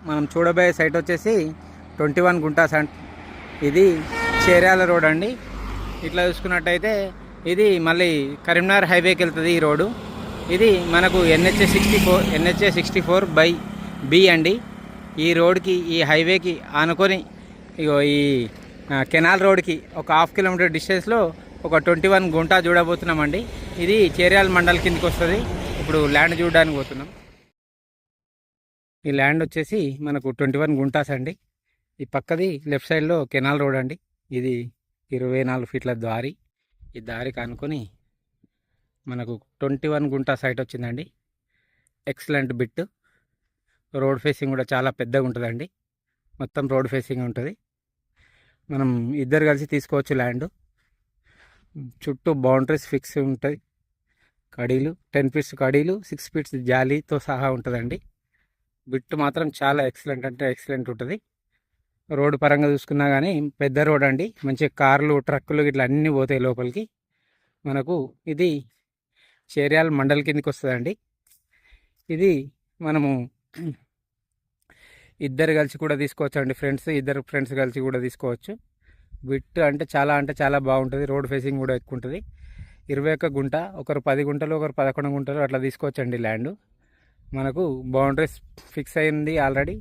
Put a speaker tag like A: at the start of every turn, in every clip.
A: మనం చూడబోయే సైట్ వచ్చేసి 21 గుంటాస్ అండ్ ఇది చేర్యాల రోడ్ అండి. ఇట్లా చూసుకున్నట్టయితే ఇది మళ్ళీ కరీంనగర్ హైవేకి వెళ్తుంది ఈ రోడ్డు. ఇది మనకు NH64/B అండి. ఈ రోడ్కి ఈ హైవేకి ఆనుకొని ఇగో ఈ కెనాల్ రోడ్కి ఒక హాఫ్ కిలోమీటర్ డిస్టెన్స్లో ఒక 21 గుంటా చూడబోతున్నామండి. ఇది చేర్యాల మండల్ కిందకి వస్తుంది. ఇప్పుడు ల్యాండ్ చూడడానికి పోతున్నాం. ఈ ల్యాండ్ వచ్చేసి మనకు 21 గుంటాస్ అండి. ఈ పక్కది లెఫ్ట్ సైడ్లో కెనాల్ రోడ్ అండి. ఇది 24 ఫీట్ల దారి. ఈ దారికి అనుకొని మనకు 21 గుంటా సైట్ వచ్చిందండి. Excellent bit. రోడ్ ఫేసింగ్ కూడా చాలా పెద్దగా ఉంటుందండి. మొత్తం రోడ్ ఫేసింగ్ ఉంటుంది. మనం ఇద్దరు కలిసి తీసుకోవచ్చు ల్యాండ్. చుట్టూ బౌండరీస్ ఫిక్స్ ఉంటాయి. కడీలు 10 ఫీట్స్ కడీలు, 6 ఫీట్స్ జాలీతో సహా ఉంటుందండి. బిట్ మాత్రం చాలా ఎక్సలెంట్ అంటే ఎక్సలెంట్ ఉంటుంది. రోడ్డు పరంగా చూసుకున్నా కానీ పెద్ద రోడ్ అండి. మంచి కార్లు, ట్రక్కులు ఇట్లా అన్నీ పోతాయి లోపలికి. మనకు ఇది చేర్యాల మండల్ కిందకి వస్తుందండి. ఇది మనము ఇద్దరు కలిసి కూడా తీసుకోవచ్చు అండి. ఇద్దరు ఫ్రెండ్స్ కలిసి కూడా తీసుకోవచ్చు. బిట్ అంటే చాలా బాగుంటుంది. రోడ్ ఫేసింగ్ కూడా ఎక్కువ ఉంటుంది. 21 గుంట, ఒకరు 10 గుంటలు, ఒకరు 11 గుంటలు అట్లా తీసుకోవచ్చండి ల్యాండ్. మనకు బౌండరీస్ ఫిక్స్ అయింది ఆల్రెడీ.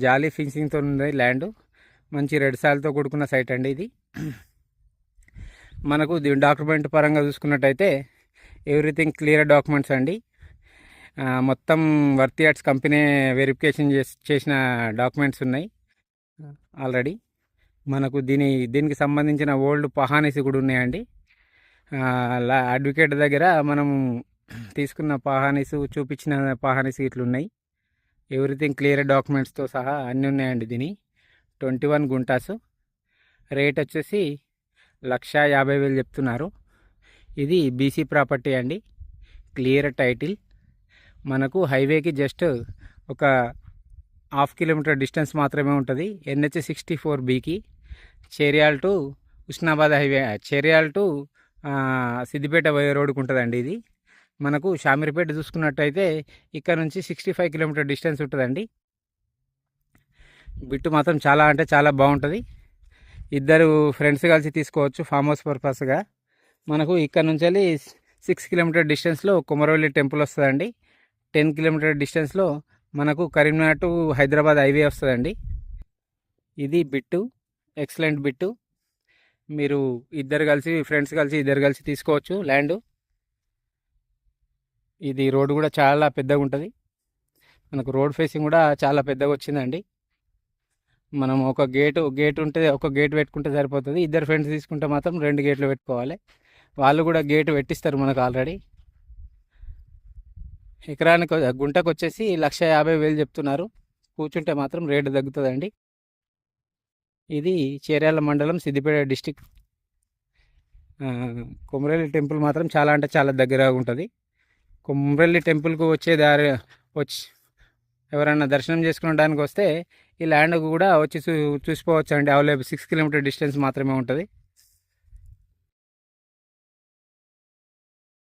A: జాలీ ఫిన్సింగ్తో ఉంది ల్యాండ్. మంచి రెడ్ సాయిల్తో కూడుకున్న సైట్ అండి ఇది. మనకు డాక్యుమెంట్ పరంగా చూసుకున్నట్టయితే ఎవ్రీథింగ్ క్లియర్ డాక్యుమెంట్స్ అండి. మొత్తం వర్త్ యార్డ్స్ కంపెనీ వెరిఫికేషన్ చేసిన డాక్యుమెంట్స్ ఉన్నాయి ఆల్రెడీ. మనకు దీనికి సంబంధించిన ఓల్డ్ పహానీస్ కూడా ఉన్నాయండి. అడ్వకేట్ దగ్గర మనం తీసుకున్న పహానీస్, చూపించిన పహానీస్ ఇట్లా ఉన్నాయి. ఎవ్రీథింగ్ క్లియర్ డాక్యుమెంట్స్తో సహా అన్నీ ఉన్నాయండి. దీని 21 గుంటాసు. రేట్ వచ్చేసి 1,50,000 చెప్తున్నారు. ఇది బీసీ ప్రాపర్టీ అండి. Clear title. మనకు హైవేకి జస్ట్ ఒక హాఫ్ కిలోమీటర్ డిస్టెన్స్ మాత్రమే ఉంటుంది. NH64Bకి Cheryal to Husnabad highway, Cheryal to Siddipet పోయే రోడ్డుకు ఉంటుందండి. ఇది మనకు షామీర్పేట చూసుకున్నట్టయితే ఇక్కడ నుంచి 65 కిలోమీటర్ డిస్టెన్స్ ఉంటుందండి. బిట్టు మాత్రం చాలా బాగుంటుంది. ఇద్దరు ఫ్రెండ్స్ కలిసి తీసుకోవచ్చు ఫామ్ హౌస్ పర్పస్గా. మనకు ఇక్కడ నుంచి వెళ్ళి 6 కిలోమీటర్ డిస్టెన్స్లో కొమరవెల్లి టెంపుల్ వస్తుందండి. 10 కిలోమీటర్ డిస్టెన్స్లో మనకు కరీంనగర్ టు హైదరాబాద్ హైవే వస్తుందండి. ఇది బిట్టు, ఎక్సలెంట్ బిట్టు. మీరు ఫ్రెండ్స్ కలిసి ఇద్దరు కలిసి తీసుకోవచ్చు ల్యాండ్. ఇది రోడ్డు కూడా చాలా పెద్దగా ఉంటుంది. మనకు రోడ్ ఫేసింగ్ కూడా చాలా పెద్దగా వచ్చిందండి. మనం ఒక గేట్ ఉంటే ఒక గేట్ పెట్టుకుంటే సరిపోతుంది. ఇద్దరు ఫ్రెండ్స్ తీసుకుంటే మాత్రం 2 గేట్లు పెట్టుకోవాలి. వాళ్ళు కూడా గేట్ పెట్టిస్తారు మనకు ఆల్రెడీ. ఎకరానికి గుంటకు వచ్చేసి 1,50,000 చెప్తున్నారు. కూర్చుంటే మాత్రం రేటు తగ్గుతుందండి. ఇది చేర్యాల మండలం, సిద్దిపేట డిస్టిక్. కొమరవెల్లి టెంపుల్ మాత్రం చాలా దగ్గరగా ఉంటుంది. కొమరవెల్లి టెంపుల్కు వచ్చే దారి ఎవరైనా దర్శనం చేసుకోవడానికి వస్తే ఈ ల్యాండ్ కూడా వచ్చి చూసిపోవచ్చు అండి. అవైలబుల్ 6 కిలోమీటర్ డిస్టెన్స్ మాత్రమే ఉంటుంది.